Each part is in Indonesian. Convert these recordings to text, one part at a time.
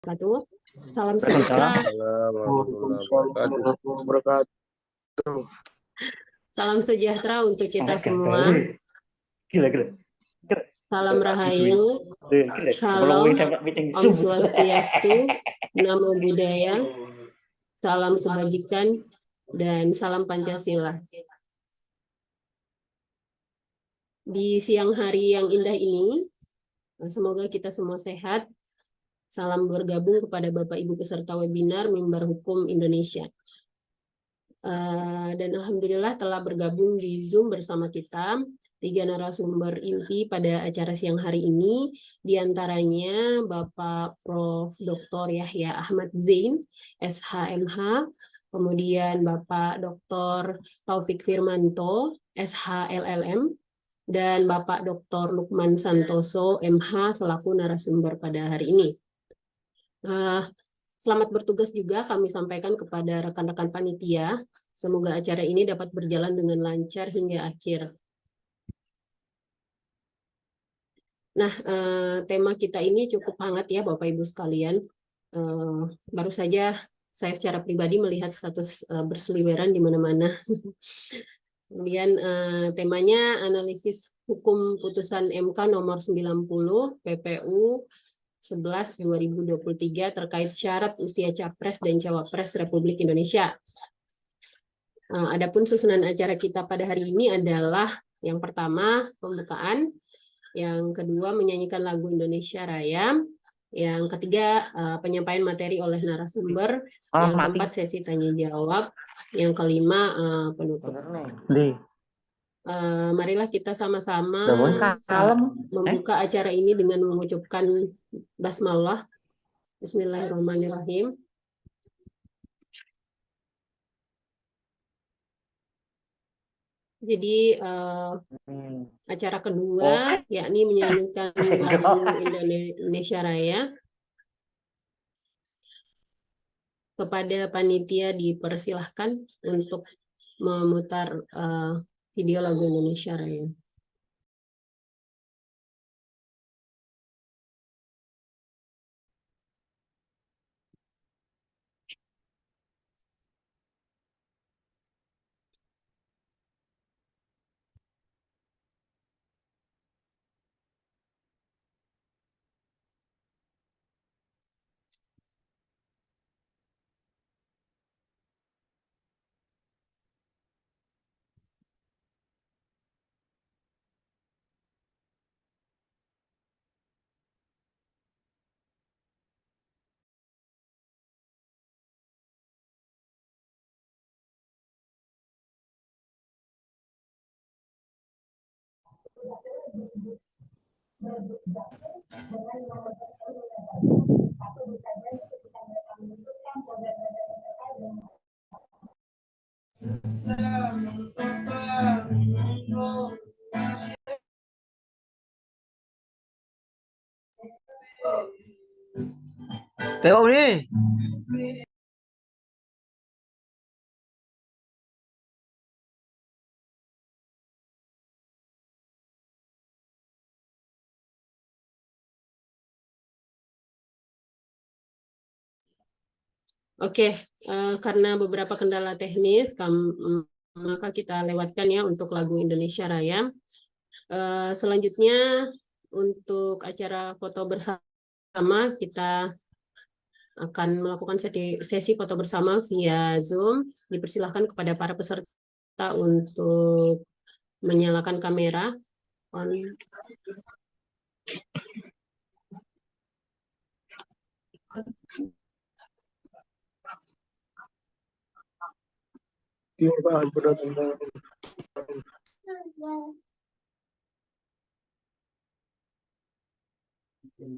wabarakatuh. Salam Waalaikumsalam. sejahtera. Waalaikumsalam warahmatullahi wabarakatuh. Salam sejahtera untuk kita Angkat semua. gila. Salam Rahayu. Gila. Shalom. Om Swastiastu. Namo Buddhaya. Salam kebajikan dan salam Pancasila. Di siang hari yang indah ini, semoga kita semua sehat. Salam bergabung kepada Bapak Ibu peserta webinar Mimbar Hukum Indonesia. Dan alhamdulillah telah bergabung di Zoom bersama kita 3 narasumber inti pada acara siang hari ini, diantaranya Bapak Prof. Dr. Yahya Ahmad Zain, SHMH, kemudian Bapak Dr. Taufik Firmanto, SHLLM, dan Bapak Dr. Lukman Santoso, MH, selaku narasumber pada hari ini. Selamat bertugas juga kami sampaikan kepada rekan-rekan panitia. Semoga acara ini dapat berjalan dengan lancar hingga akhir. Nah, tema kita ini cukup hangat ya Bapak Ibu sekalian. Baru saja saya secara pribadi melihat status berseliweran di mana-mana. Kemudian temanya analisis hukum putusan MK nomor 90 PPU 11/2023 terkait syarat usia Capres dan Cawapres Republik Indonesia. Adapun susunan acara kita pada hari ini adalah yang pertama pembukaan, yang kedua menyanyikan lagu Indonesia Raya, yang ketiga penyampaian materi oleh narasumber, yang keempat sesi tanya jawab, yang kelima penutup. Marilah kita sama-sama membuka acara ini dengan mengucapkan basmalah. Bismillahirrahmanirrahim. Jadi acara kedua yakni menyanyikan lagu Indonesia Raya. Kepada panitia dipersilahkan untuk memutar video lagu Indonesia Raya. Tengok ni. Oke, karena beberapa kendala teknis, maka kita lewatkan ya untuk lagu Indonesia Raya. Selanjutnya untuk acara foto bersama kita akan melakukan sesi foto bersama via Zoom. Dipersilahkan kepada para peserta untuk menyalakan kamera.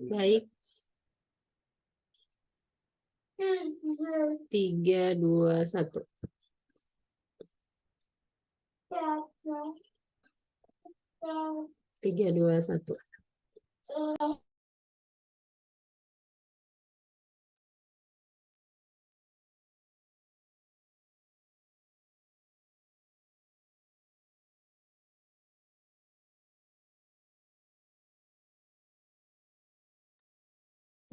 Baik. 3, 2, 1. Tiga, dua, satu.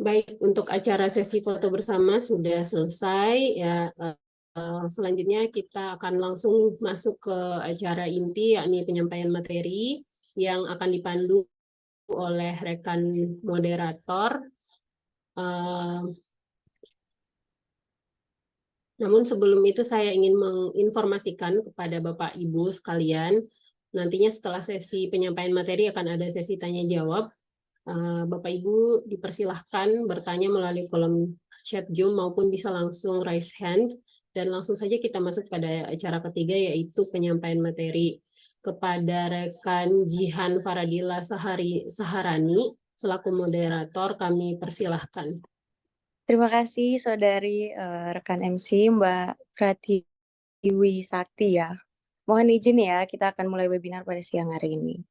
Baik, untuk acara sesi foto bersama sudah selesai ya. Selanjutnya kita akan langsung masuk ke acara inti, yakni penyampaian materi yang akan dipandu oleh rekan moderator. Eh, Namun sebelum itu saya ingin menginformasikan kepada Bapak Ibu sekalian, nantinya setelah sesi penyampaian materi akan ada sesi tanya jawab. Bapak Ibu dipersilahkan bertanya melalui kolom chat Zoom maupun bisa langsung raise hand, dan langsung saja kita masuk pada acara ketiga, yaitu penyampaian materi. Kepada rekan Jihan Faradila Saharani selaku moderator kami persilahkan. Terima kasih saudari rekan MC Mbak Pratiwi Sakti ya. Mohon izin ya, kita akan mulai webinar pada siang hari ini.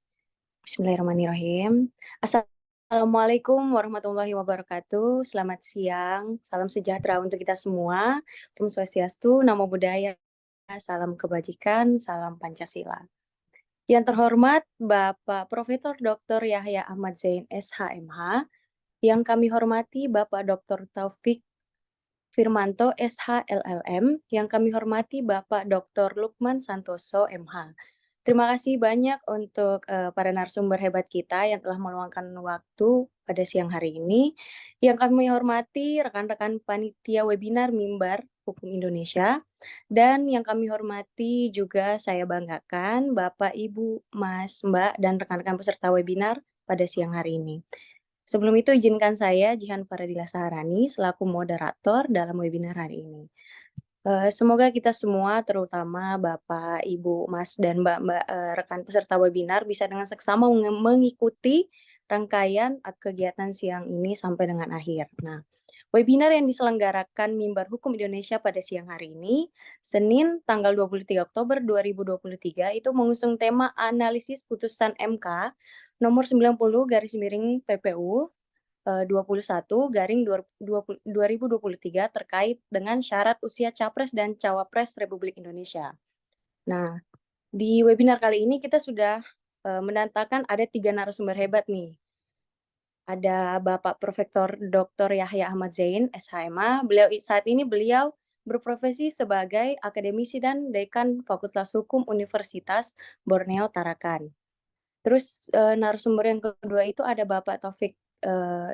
Bismillahirrahmanirrahim. Assalamualaikum warahmatullahi wabarakatuh. Selamat siang, salam sejahtera untuk kita semua. Om Swastiastu, Namo Buddhaya, salam kebajikan, salam Pancasila. Yang terhormat Bapak Profesor Dr. Yahya Ahmad Zain SHMH, yang kami hormati Bapak Dr. Taufik Firmanto SH LLM, yang kami hormati Bapak Dr. Lukman Santoso MH. Terima kasih banyak untuk para narasumber hebat kita yang telah meluangkan waktu pada siang hari ini. Yang kami hormati rekan-rekan panitia webinar Mimbar Hukum Indonesia, dan yang kami hormati juga saya banggakan Bapak, Ibu, Mas, Mbak, dan rekan-rekan peserta webinar pada siang hari ini. Sebelum itu izinkan saya Jihan Faradila Saharani selaku moderator dalam webinar hari ini. Semoga kita semua, terutama Bapak, Ibu, Mas, dan Mbak-mbak rekan peserta webinar bisa dengan seksama mengikuti rangkaian kegiatan siang ini sampai dengan akhir. Nah, webinar yang diselenggarakan Mimbar Hukum Indonesia pada siang hari ini, Senin tanggal 23 Oktober 2023, itu mengusung tema analisis putusan MK nomor 90 garis miring PPU 21/2023 terkait dengan syarat usia Capres dan Cawapres Republik Indonesia. Nah, di webinar kali ini kita sudah mendatangkan ada 3 narasumber hebat nih. Ada Bapak Profesor Dr. Yahya Ahmad Zain, SHMA. Saat ini beliau berprofesi sebagai akademisi dan dekan Fakultas Hukum Universitas Borneo Tarakan. Terus narasumber yang kedua itu ada Bapak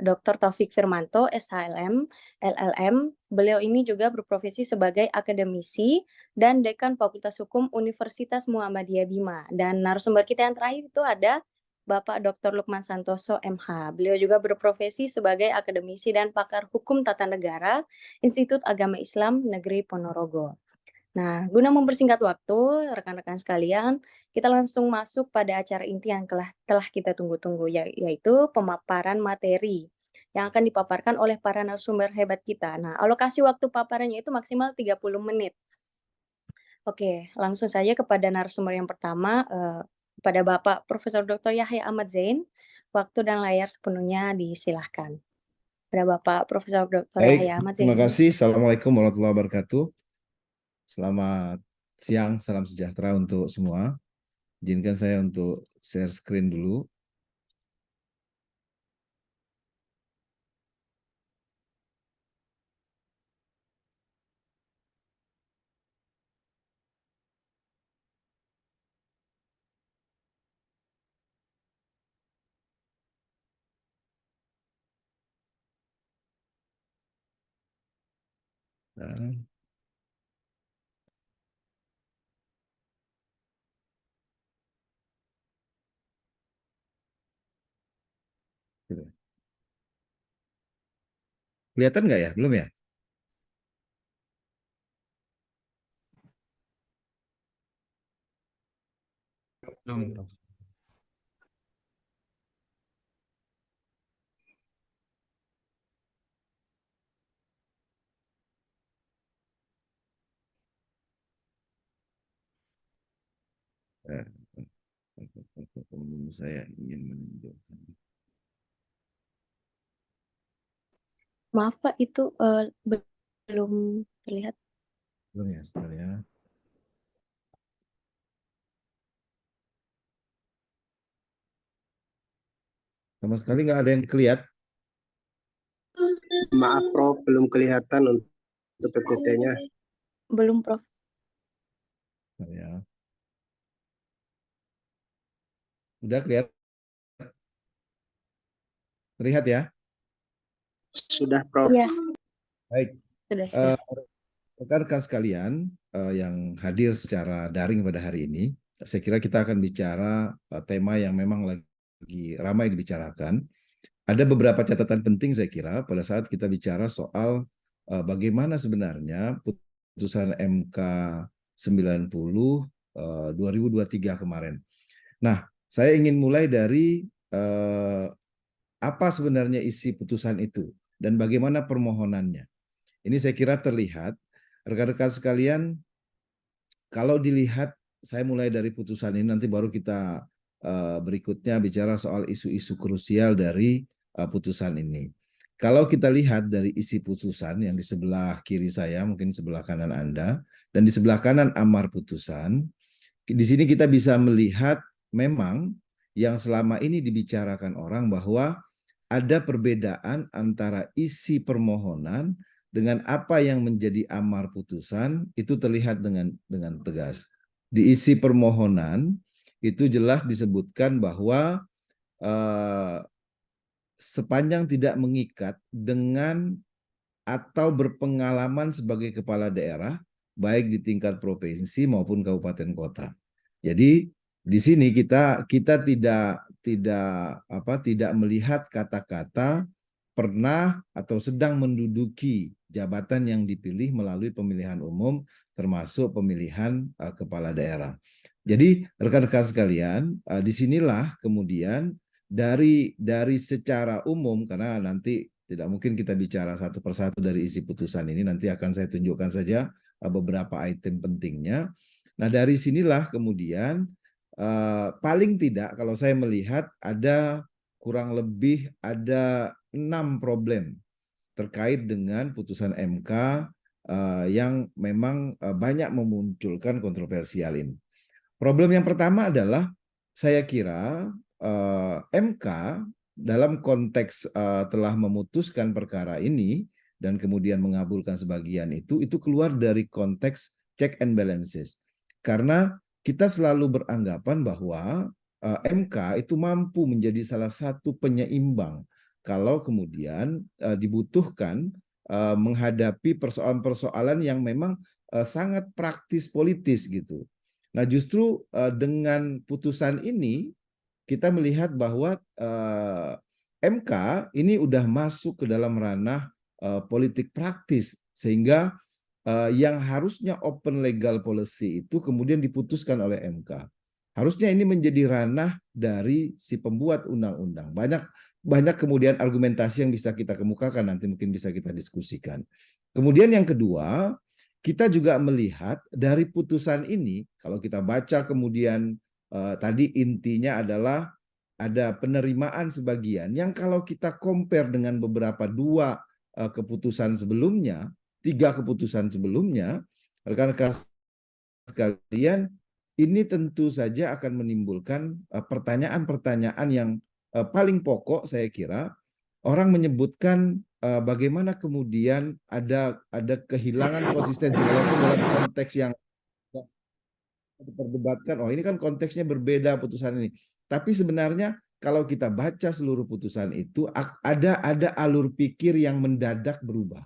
Dr. Taufik Firmanto, SHLM, LLM. Beliau ini juga berprofesi sebagai akademisi dan dekan Fakultas Hukum Universitas Muhammadiyah Bima. Dan narasumber kita yang terakhir itu ada Bapak Dr. Lukman Santoso, MH. Beliau juga berprofesi sebagai akademisi dan pakar hukum tata negara Institut Agama Islam Negeri Ponorogo. Nah, guna mempersingkat waktu, rekan-rekan sekalian, kita langsung masuk pada acara inti yang telah kita tunggu-tunggu, yaitu pemaparan materi yang akan dipaparkan oleh para narasumber hebat kita. Nah, alokasi waktu paparannya itu maksimal 30 menit. Oke, langsung saja kepada narasumber yang pertama, kepada Bapak Profesor Dr. Yahya Ahmad Zain. Waktu dan layar sepenuhnya disilahkan. Pada Bapak Profesor Dr. Yahya Ahmad Zain. Terima kasih. Assalamualaikum warahmatullahi wabarakatuh. Selamat siang, salam sejahtera untuk semua. Izinkan saya untuk share screen dulu. Nah, gitu. Kelihatan nggak ya? Belum ya? Belum. Saya ingin menunjukkan. Maaf Pak, itu belum terlihat. Belum ya, sebentar ya. Sama sekali nggak ada yang kelihatan. Maaf Prof, belum kelihatan untuk PPT-nya. Belum, Prof. Ya. Udah kelihatan? Terlihat ya? Sudah Prof. Iya, Baik. sudah. Rekan-rekan sekalian yang hadir secara daring pada hari ini, saya kira kita akan bicara tema yang memang lagi ramai dibicarakan. Ada beberapa catatan penting saya kira pada saat kita bicara soal bagaimana sebenarnya putusan MK 90 2023 kemarin. Nah, saya ingin mulai dari apa sebenarnya isi putusan itu dan bagaimana permohonannya. Ini saya kira terlihat, rekan-rekan sekalian, kalau dilihat, saya mulai dari putusan ini, nanti baru kita berikutnya bicara soal isu-isu krusial dari putusan ini. Kalau kita lihat dari isi putusan yang di sebelah kiri saya, mungkin sebelah kanan Anda, dan di sebelah kanan amar putusan, di sini kita bisa melihat memang yang selama ini dibicarakan orang bahwa ada perbedaan antara isi permohonan dengan apa yang menjadi amar putusan, itu terlihat dengan tegas. Di isi permohonan itu jelas disebutkan bahwa sepanjang tidak mengikat dengan atau berpengalaman sebagai kepala daerah, baik di tingkat provinsi maupun kabupaten kota. Jadi di sini kita tidak melihat kata-kata pernah atau sedang menduduki jabatan yang dipilih melalui pemilihan umum, termasuk pemilihan kepala daerah. Jadi rekan-rekan sekalian, disinilah kemudian dari secara umum, karena nanti tidak mungkin kita bicara satu persatu dari isi putusan ini, nanti akan saya tunjukkan saja beberapa item pentingnya. Nah, dari sinilah kemudian paling tidak kalau saya melihat ada kurang lebih ada 6 problem terkait dengan putusan MK yang memang banyak memunculkan kontroversial ini. Problem yang pertama adalah saya kira MK dalam konteks telah memutuskan perkara ini dan kemudian mengabulkan sebagian itu keluar dari konteks check and balances. Karena kita selalu beranggapan bahwa MK itu mampu menjadi salah satu penyeimbang kalau kemudian dibutuhkan menghadapi persoalan-persoalan yang memang sangat praktis politis gitu. Nah, justru dengan putusan ini kita melihat bahwa MK ini udah masuk ke dalam ranah politik praktis, sehingga yang harusnya open legal policy itu kemudian diputuskan oleh MK. Harusnya ini menjadi ranah dari si pembuat undang-undang. Banyak kemudian argumentasi yang bisa kita kemukakan, nanti mungkin bisa kita diskusikan. Kemudian yang kedua, kita juga melihat dari putusan ini, kalau kita baca kemudian tadi intinya adalah ada penerimaan sebagian yang kalau kita compare dengan beberapa keputusan sebelumnya, 3 keputusan sebelumnya, rekan-rekan sekalian, ini tentu saja akan menimbulkan pertanyaan-pertanyaan yang paling pokok saya kira. Orang menyebutkan bagaimana kemudian ada kehilangan konsistensi walaupun dalam konteks yang diperdebatkan, oh ini kan konteksnya berbeda putusan ini. Tapi sebenarnya kalau kita baca seluruh putusan itu ada alur pikir yang mendadak berubah.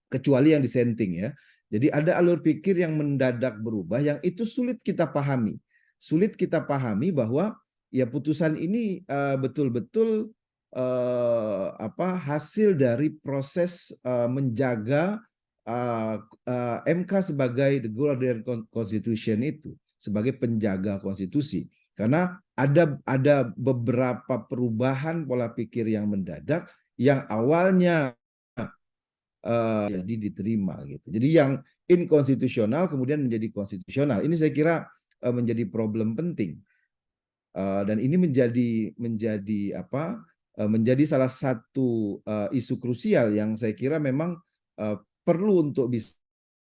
Kecuali yang dissenting ya. Jadi ada alur pikir yang mendadak berubah yang itu sulit kita pahami. Sulit kita pahami bahwa ya putusan ini betul-betul hasil dari proses menjaga MK sebagai the guardian constitution itu, sebagai penjaga konstitusi. Karena ada beberapa perubahan pola pikir yang mendadak yang awalnya jadi diterima gitu. Jadi yang inkonstitusional kemudian menjadi konstitusional. Ini saya kira menjadi problem penting. Dan ini menjadi salah satu isu krusial yang saya kira memang perlu untuk bisa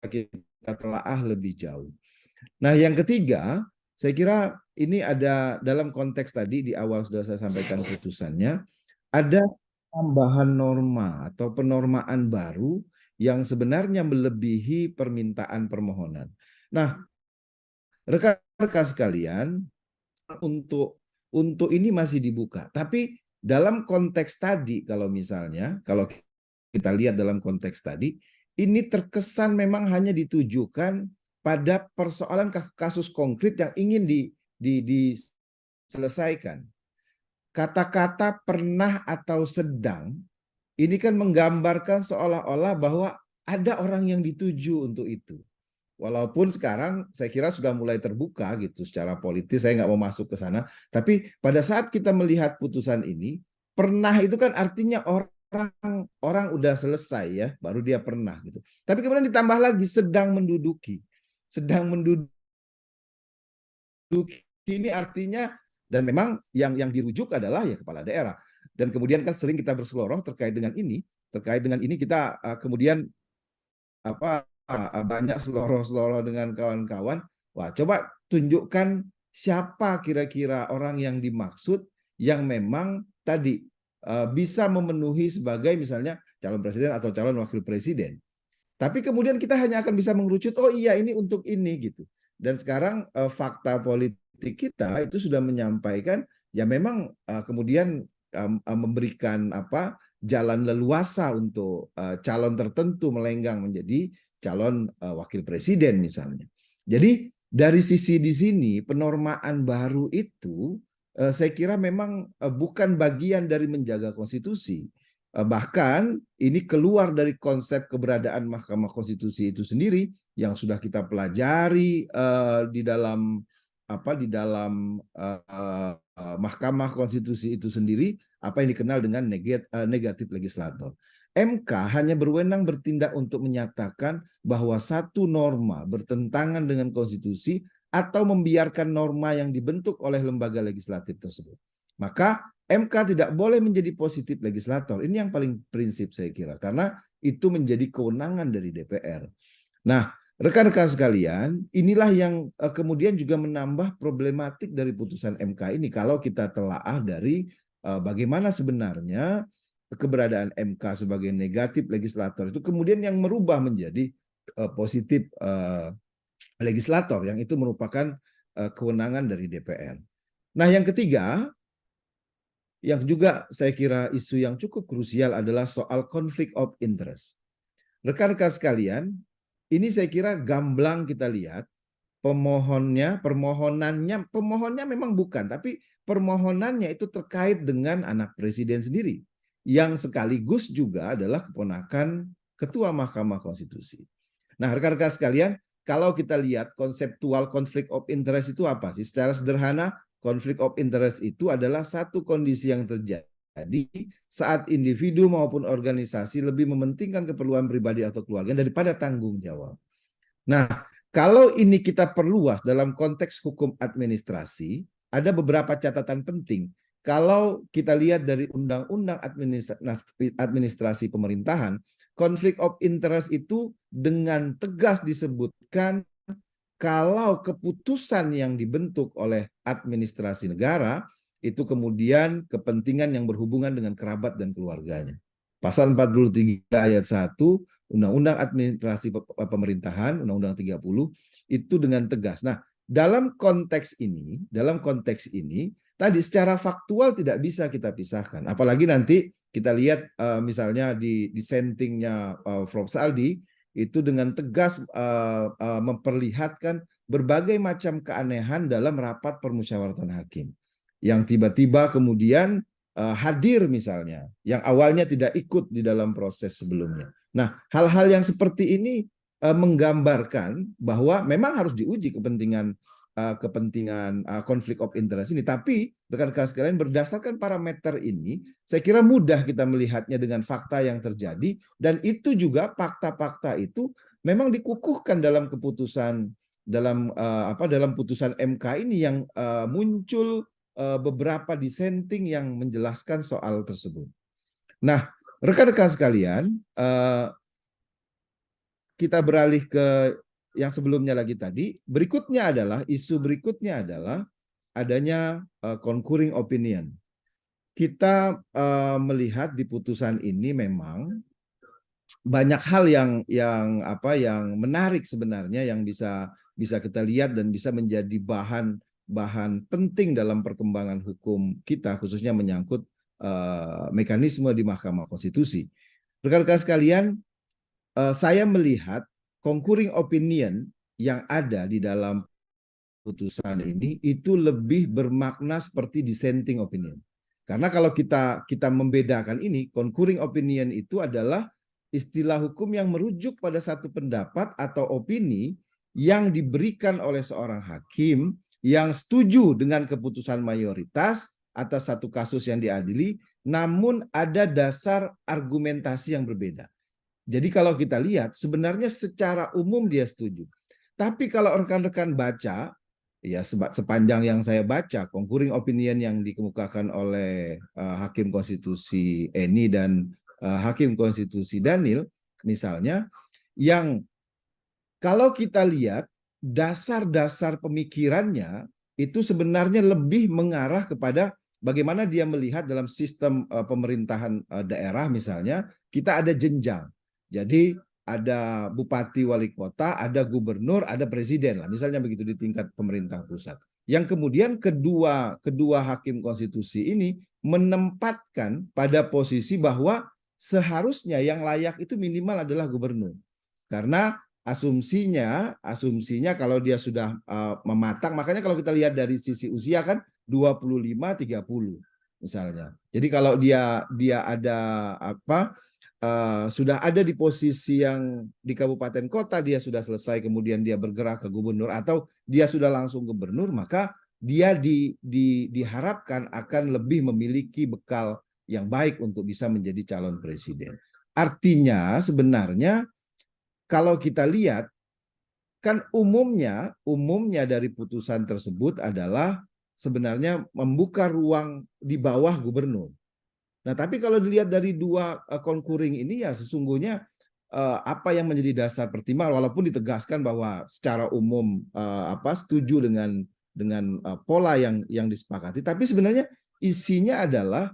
kita telaah lebih jauh. Nah, yang ketiga, saya kira ini ada dalam konteks tadi di awal sudah saya sampaikan putusannya, ada tambahan norma atau penormaan baru yang sebenarnya melebihi permintaan permohonan. Nah, rekan-rekan sekalian, untuk ini masih dibuka. Tapi dalam konteks tadi, kalau kita lihat dalam konteks tadi, ini terkesan memang hanya ditujukan pada persoalan kasus konkret yang ingin diselesaikan. Kata-kata pernah atau sedang ini kan menggambarkan seolah-olah bahwa ada orang yang dituju untuk itu. Walaupun sekarang saya kira sudah mulai terbuka gitu secara politis, saya nggak mau masuk ke sana. Tapi pada saat kita melihat putusan ini, pernah itu kan artinya orang udah selesai ya, baru dia pernah gitu. Tapi kemudian ditambah lagi sedang menduduki. Sedang menduduki ini artinya, dan memang yang dirujuk adalah ya kepala daerah. Dan kemudian kan sering kita berseloroh terkait dengan ini kita kemudian banyak seloroh-seloroh dengan kawan-kawan. Wah, coba tunjukkan siapa kira-kira orang yang dimaksud yang memang tadi bisa memenuhi sebagai misalnya calon presiden atau calon wakil presiden. Tapi kemudian kita hanya akan bisa mengerucut, oh iya ini untuk ini gitu. Dan sekarang fakta politik kita itu sudah menyampaikan ya memang kemudian memberikan jalan leluasa untuk calon tertentu melenggang menjadi calon wakil presiden misalnya. Jadi dari sisi di sini penormaan baru itu saya kira memang bukan bagian dari menjaga konstitusi. Bahkan ini keluar dari konsep keberadaan Mahkamah Konstitusi itu sendiri yang sudah kita pelajari di dalam Mahkamah Konstitusi itu sendiri, apa yang dikenal dengan negatif legislator. MK hanya berwenang bertindak untuk menyatakan bahwa satu norma bertentangan dengan konstitusi atau membiarkan norma yang dibentuk oleh lembaga legislatif tersebut. Maka MK tidak boleh menjadi positif legislator. Ini yang paling prinsip saya kira, karena itu menjadi kewenangan dari DPR. Nah, rekan-rekan sekalian, inilah yang kemudian juga menambah problematik dari putusan MK ini. Kalau kita telaah dari bagaimana sebenarnya keberadaan MK sebagai negatif legislator itu kemudian yang merubah menjadi positif legislator, yang itu merupakan kewenangan dari DPR. Nah, yang ketiga, yang juga saya kira isu yang cukup krusial adalah soal konflik of interest. Rekan-rekan sekalian, ini saya kira gamblang kita lihat pemohonnya memang bukan, tapi permohonannya itu terkait dengan anak presiden sendiri, yang sekaligus juga adalah keponakan Ketua Mahkamah Konstitusi. Nah, rekan-rekan sekalian, kalau kita lihat konseptual konflik of interest itu apa sih? Secara sederhana, konflik of interest itu adalah satu kondisi yang terjadi saat individu maupun organisasi lebih mementingkan keperluan pribadi atau keluarga daripada tanggung jawab. Nah, kalau ini kita perluas dalam konteks hukum administrasi, ada beberapa catatan penting. Kalau kita lihat dari Undang-Undang Administrasi Pemerintahan, konflik of interest itu dengan tegas disebutkan kalau keputusan yang dibentuk oleh administrasi negara itu kemudian kepentingan yang berhubungan dengan kerabat dan keluarganya. Pasal 43 ayat 1 Undang-Undang Administrasi Pemerintahan, Undang-Undang 30 itu dengan tegas. Nah, dalam konteks ini tadi secara faktual tidak bisa kita pisahkan. Apalagi nanti kita lihat misalnya di dissentingnya Prof. Saldi itu dengan tegas memperlihatkan berbagai macam keanehan dalam rapat permusyawaratan hakim. Yang tiba-tiba kemudian hadir misalnya, yang awalnya tidak ikut di dalam proses sebelumnya. Nah, hal-hal yang seperti ini menggambarkan bahwa memang harus diuji kepentingan konflik of interest ini. Tapi rekan-rekan sekalian, berdasarkan parameter ini, saya kira mudah kita melihatnya dengan fakta yang terjadi, dan itu juga fakta-fakta itu memang dikukuhkan dalam keputusan dalam putusan MK ini yang muncul beberapa dissenting yang menjelaskan soal tersebut. Nah, rekan-rekan sekalian, kita beralih ke yang sebelumnya lagi tadi. Isu berikutnya adalah adanya concurring opinion. kita melihat di putusan ini memang banyak hal yang menarik sebenarnya yang bisa kita lihat dan bisa menjadi bahan penting dalam perkembangan hukum kita, khususnya menyangkut mekanisme di Mahkamah Konstitusi. Rekan-rekan sekalian, saya melihat concurring opinion yang ada di dalam putusan ini itu lebih bermakna seperti dissenting opinion. Karena kalau kita membedakan ini, concurring opinion itu adalah istilah hukum yang merujuk pada satu pendapat atau opini yang diberikan oleh seorang hakim yang setuju dengan keputusan mayoritas atas satu kasus yang diadili, namun ada dasar argumentasi yang berbeda. Jadi kalau kita lihat sebenarnya secara umum dia setuju. Tapi kalau rekan-rekan baca, ya sepanjang yang saya baca, concurring opinion yang dikemukakan oleh Hakim Konstitusi Eni dan Hakim Konstitusi Daniel, misalnya, yang kalau kita lihat dasar-dasar pemikirannya itu sebenarnya lebih mengarah kepada bagaimana dia melihat dalam sistem pemerintahan daerah misalnya, kita ada jenjang. Jadi ada bupati, wali kota, ada gubernur, ada presiden lah, misalnya begitu di tingkat pemerintah pusat. Yang kemudian kedua hakim konstitusi ini menempatkan pada posisi bahwa seharusnya yang layak itu minimal adalah gubernur. Karena asumsinya kalau dia sudah mematang, makanya kalau kita lihat dari sisi usia kan 25-30 misalnya. Jadi kalau dia ada sudah ada di posisi yang di kabupaten kota, dia sudah selesai kemudian dia bergerak ke gubernur atau dia sudah langsung gubernur, maka dia diharapkan akan lebih memiliki bekal yang baik untuk bisa menjadi calon presiden. Artinya sebenarnya kalau kita lihat kan umumnya dari putusan tersebut adalah sebenarnya membuka ruang di bawah gubernur. Nah, tapi kalau dilihat dari dua concurring ini ya sesungguhnya apa yang menjadi dasar pertimbangan, walaupun ditegaskan bahwa secara umum setuju dengan pola yang disepakati, tapi sebenarnya isinya adalah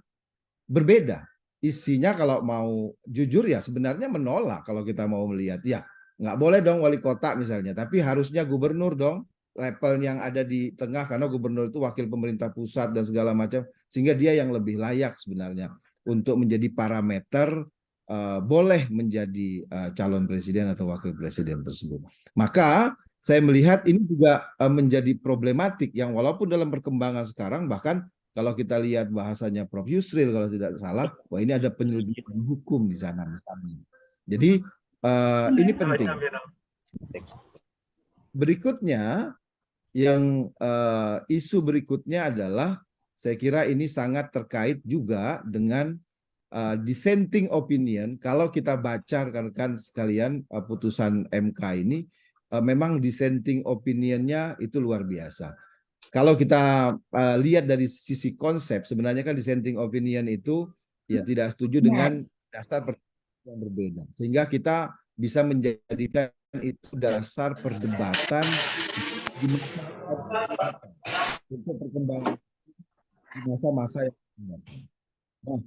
berbeda. Isinya kalau mau jujur ya sebenarnya menolak kalau kita mau melihat ya nggak boleh dong wali kota misalnya, tapi harusnya gubernur dong, level yang ada di tengah karena gubernur itu wakil pemerintah pusat dan segala macam, sehingga dia yang lebih layak sebenarnya untuk menjadi parameter boleh menjadi calon presiden atau wakil presiden tersebut. Maka saya melihat ini juga menjadi problematik yang walaupun dalam perkembangan sekarang bahkan kalau kita lihat bahasanya Prof. Yusril kalau tidak salah, wah ini ada penyelidikan hukum di sana misalnya. Jadi ini penting. Berikutnya yang isu berikutnya adalah saya kira ini sangat terkait juga dengan dissenting opinion. Kalau kita baca rekan-rekan sekalian putusan MK ini memang dissenting opinionnya itu luar biasa. Kalau kita lihat dari sisi konsep, sebenarnya kan dissenting opinion itu ya tidak setuju dengan dasar yang berbeda. Sehingga kita bisa menjadikan itu dasar perdebatan untuk perkembangan di masa-masa yang akan datang. Nah,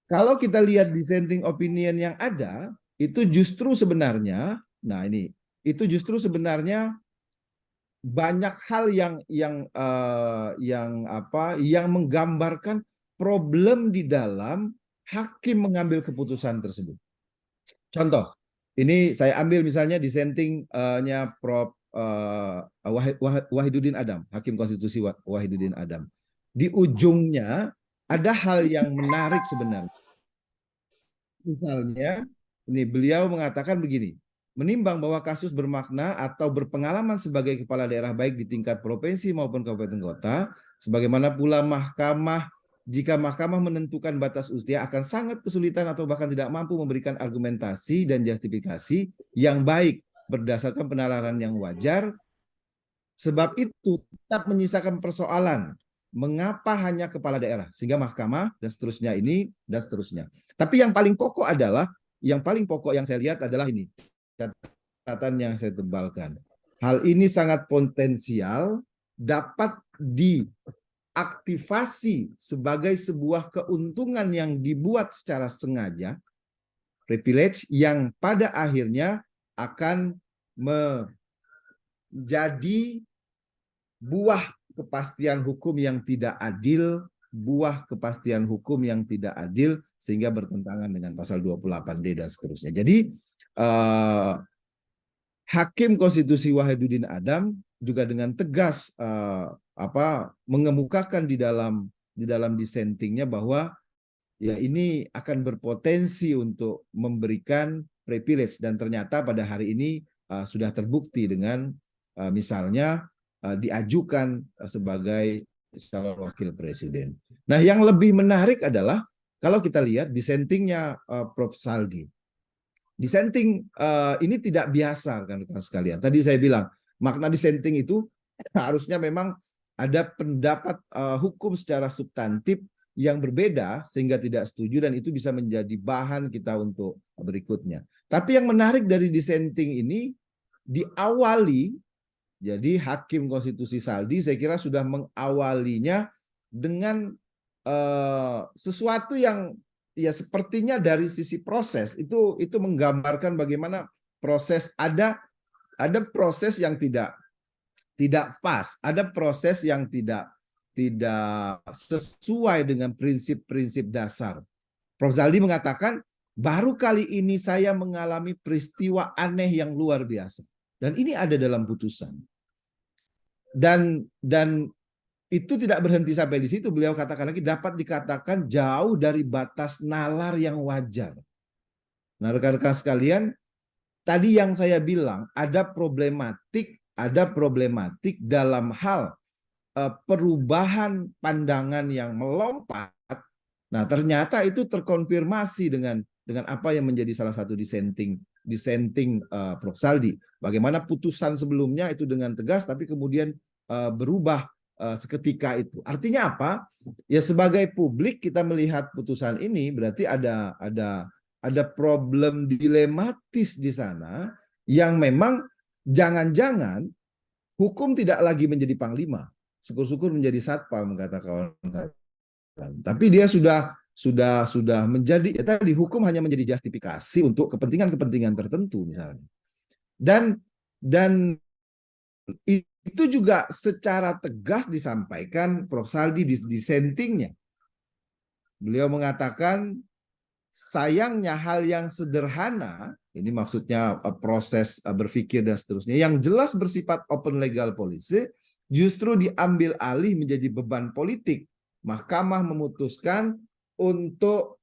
kalau kita lihat dissenting opinion yang ada, itu justru sebenarnya, itu justru sebenarnya banyak hal yang menggambarkan problem di dalam hakim mengambil keputusan tersebut. Contoh, ini saya ambil misalnya dissenting-nya Prof. Wahiduddin Adam, Hakim Konstitusi Wahiduddin Adam. Di ujungnya ada hal yang menarik sebenarnya. Misalnya, ini beliau mengatakan begini, menimbang bahwa kasus bermakna atau berpengalaman sebagai kepala daerah baik di tingkat provinsi maupun kabupaten kota, sebagaimana pula jika mahkamah menentukan batas usia akan sangat kesulitan atau bahkan tidak mampu memberikan argumentasi dan justifikasi yang baik berdasarkan penalaran yang wajar. Sebab itu tetap menyisakan persoalan mengapa hanya kepala daerah sehingga mahkamah dan seterusnya ini dan seterusnya. Tapi yang paling pokok yang saya lihat adalah ini. Catatan yang saya tebalkan. Hal ini sangat potensial dapat aktivasi sebagai sebuah keuntungan yang dibuat secara sengaja, privilege yang pada akhirnya akan menjadi buah kepastian hukum yang tidak adil, buah kepastian hukum yang tidak adil sehingga bertentangan dengan pasal 28D dan seterusnya. Jadi Hakim Konstitusi Wahiduddin Adam juga dengan tegas mengemukakan di dalam dissentingnya bahwa ya ini akan berpotensi untuk memberikan privilege, dan ternyata pada hari ini sudah terbukti dengan misalnya diajukan sebagai calon wakil presiden. Nah, yang lebih menarik adalah kalau kita lihat dissentingnya Prof. Saldi. Dissenting ini tidak biasa kan sekalian. Tadi saya bilang makna dissenting itu harusnya memang ada pendapat hukum secara substantif yang berbeda sehingga tidak setuju, dan itu bisa menjadi bahan kita untuk berikutnya. Tapi yang menarik dari dissenting ini diawali, jadi Hakim Konstitusi Saldi saya kira sudah mengawalinya dengan sesuatu yang ya sepertinya dari sisi proses itu menggambarkan bagaimana proses ada proses yang tidak pas, ada proses yang tidak sesuai dengan prinsip-prinsip dasar. Prof. Saldi mengatakan, baru kali ini saya mengalami peristiwa aneh yang luar biasa. Dan ini ada dalam putusan. Dan itu tidak berhenti sampai di situ. Beliau katakan lagi, dapat dikatakan jauh dari batas nalar yang wajar. Nah, rekan-rekan sekalian, tadi yang saya bilang, ada problematik dalam hal perubahan pandangan yang melompat. Nah, ternyata itu terkonfirmasi dengan apa yang menjadi salah satu dissenting Prof. Saldi. Bagaimana putusan sebelumnya itu dengan tegas, tapi kemudian berubah seketika itu. Artinya apa? Ya sebagai publik kita melihat putusan ini berarti ada problem dilematis di sana yang memang jangan-jangan hukum tidak lagi menjadi panglima. Syukur-syukur menjadi satpam kata kawan-kawan. Tapi dia sudah menjadi ya tadi hukum hanya menjadi justifikasi untuk kepentingan-kepentingan tertentu misalnya. Dan itu juga secara tegas disampaikan Prof. Saldi di dissentingnya. Beliau mengatakan sayangnya hal yang sederhana, ini maksudnya proses berpikir dan seterusnya, yang jelas bersifat open legal policy, justru diambil alih menjadi beban politik. Mahkamah memutuskan untuk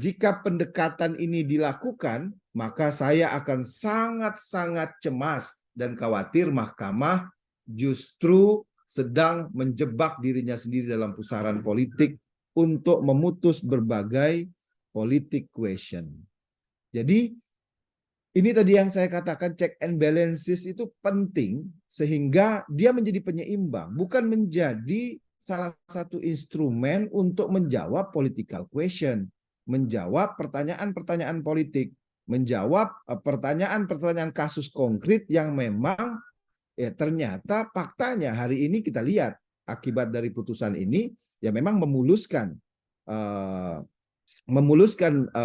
jika pendekatan ini dilakukan, maka saya akan sangat-sangat cemas dan khawatir mahkamah justru sedang menjebak dirinya sendiri dalam pusaran politik untuk memutus berbagai politik question. Jadi ini tadi yang saya katakan check and balances itu penting sehingga dia menjadi penyeimbang, bukan menjadi salah satu instrumen untuk menjawab political question, menjawab pertanyaan-pertanyaan politik, menjawab pertanyaan-pertanyaan kasus konkret yang memang ya ternyata faktanya hari ini kita lihat akibat dari putusan ini ya memang memuluskan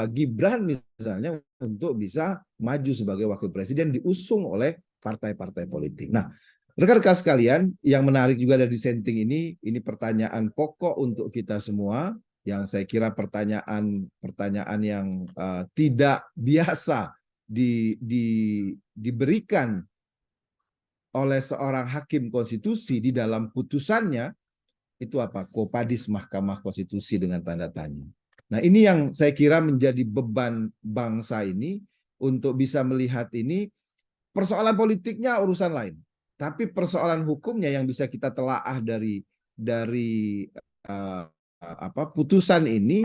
Gibran misalnya untuk bisa maju sebagai wakil presiden diusung oleh partai-partai politik. Nah, rekan-rekan sekalian, yang menarik juga dari dissenting ini pertanyaan pokok untuk kita semua, yang saya kira pertanyaan yang tidak biasa diberikan oleh seorang hakim konstitusi di dalam putusannya, itu apa? Quo vadis Mahkamah Konstitusi dengan tanda tanya. Nah, ini yang saya kira menjadi beban bangsa ini untuk bisa melihat ini. Persoalan politiknya urusan lain, tapi persoalan hukumnya yang bisa kita telaah dari putusan ini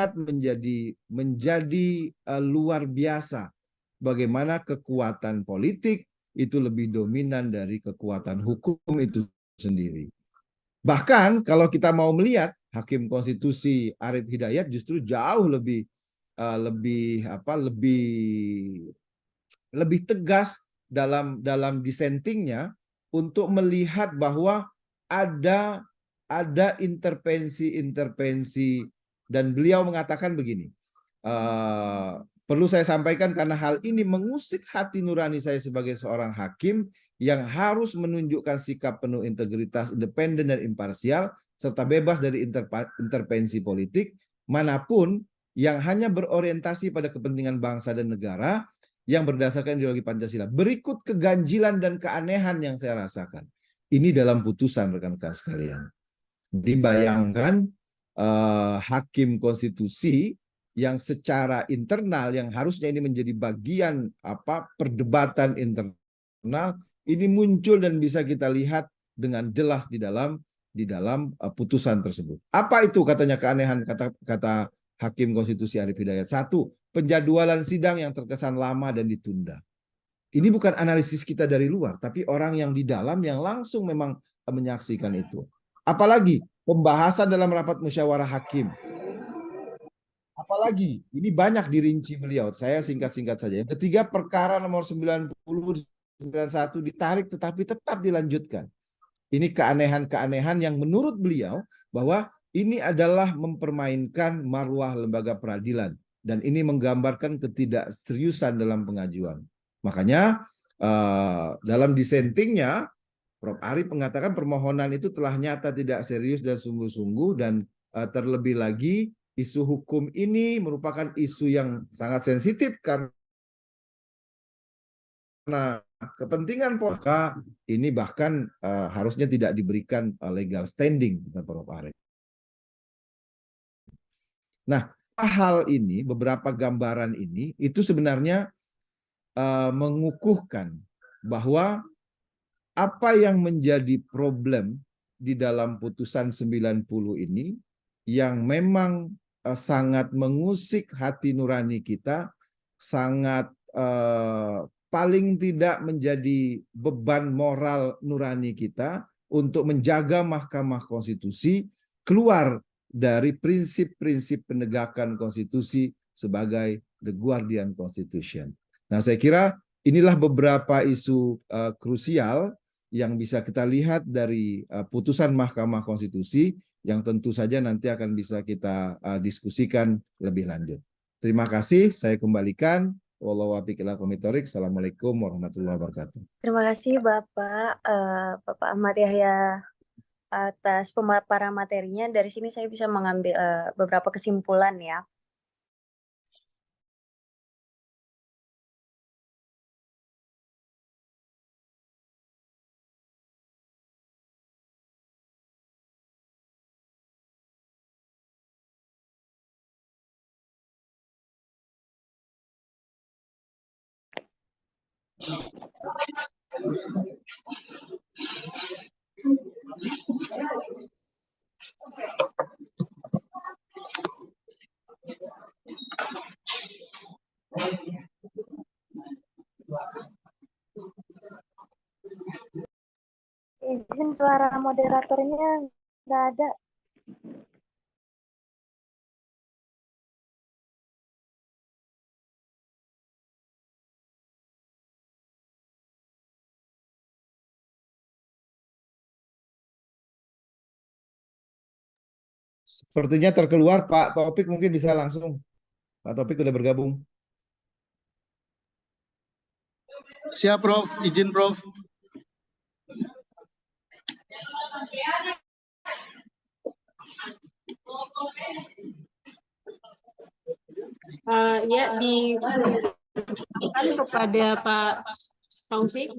menjadi luar biasa. Bagaimana kekuatan politik itu lebih dominan dari kekuatan hukum itu sendiri. Bahkan kalau kita mau melihat Hakim Konstitusi Arief Hidayat justru jauh lebih tegas dalam dissentingnya untuk melihat bahwa ada ada intervensi-intervensi, dan beliau mengatakan begini, perlu saya sampaikan karena hal ini mengusik hati nurani saya sebagai seorang hakim yang harus menunjukkan sikap penuh integritas, independen dan imparsial, serta bebas dari intervensi politik manapun yang hanya berorientasi pada kepentingan bangsa dan negara yang berdasarkan ideologi Pancasila. Berikut keganjilan dan keanehan yang saya rasakan. Ini dalam putusan rekan-rekan sekalian. Dibayangkan hakim konstitusi yang secara internal, yang harusnya ini menjadi bagian perdebatan internal, ini muncul dan bisa kita lihat dengan jelas di dalam putusan tersebut. Apa itu katanya keanehan kata Hakim Konstitusi Arief Hidayat? 1, penjadwalan sidang yang terkesan lama dan ditunda. Ini bukan analisis kita dari luar, tapi orang yang di dalam yang langsung memang menyaksikan itu. Apalagi pembahasan dalam rapat musyawarah hakim. Apalagi ini banyak dirinci beliau. Saya singkat-singkat saja. Yang ketiga, perkara nomor 90/91 ditarik tetapi tetap dilanjutkan. Ini keanehan-keanehan yang menurut beliau bahwa ini adalah mempermainkan marwah lembaga peradilan, dan ini menggambarkan ketidakseriusan dalam pengajuan. Makanya dalam dissentingnya Prof. Arief mengatakan permohonan itu telah nyata tidak serius dan sungguh-sungguh, dan terlebih lagi isu hukum ini merupakan isu yang sangat sensitif karena kepentingan maka ini bahkan harusnya tidak diberikan legal standing, kata Prof. Arief. Nah, hal ini, beberapa gambaran ini itu sebenarnya mengukuhkan bahwa apa yang menjadi problem di dalam putusan 90 ini yang memang sangat mengusik hati nurani kita, sangat paling tidak menjadi beban moral nurani kita untuk menjaga Mahkamah Konstitusi keluar dari prinsip-prinsip penegakan konstitusi sebagai the guardian constitution. Nah, saya kira inilah beberapa isu krusial yang bisa kita lihat dari putusan Mahkamah Konstitusi yang tentu saja nanti akan bisa kita diskusikan lebih lanjut. Terima kasih, saya kembalikan. Wallahu a'lam bishawab. Assalamualaikum warahmatullahi wabarakatuh. Terima kasih Bapak Ahmad Yahya atas pemaparan materinya. Dari sini saya bisa mengambil beberapa kesimpulan ya. Izin suara moderatornya nggak ada. Sepertinya terkeluar, Pak Taufik mungkin bisa langsung. Pak Taufik sudah bergabung. Siap, Prof. Izin, Prof. Ya, diberikan kepada Pak Taufik.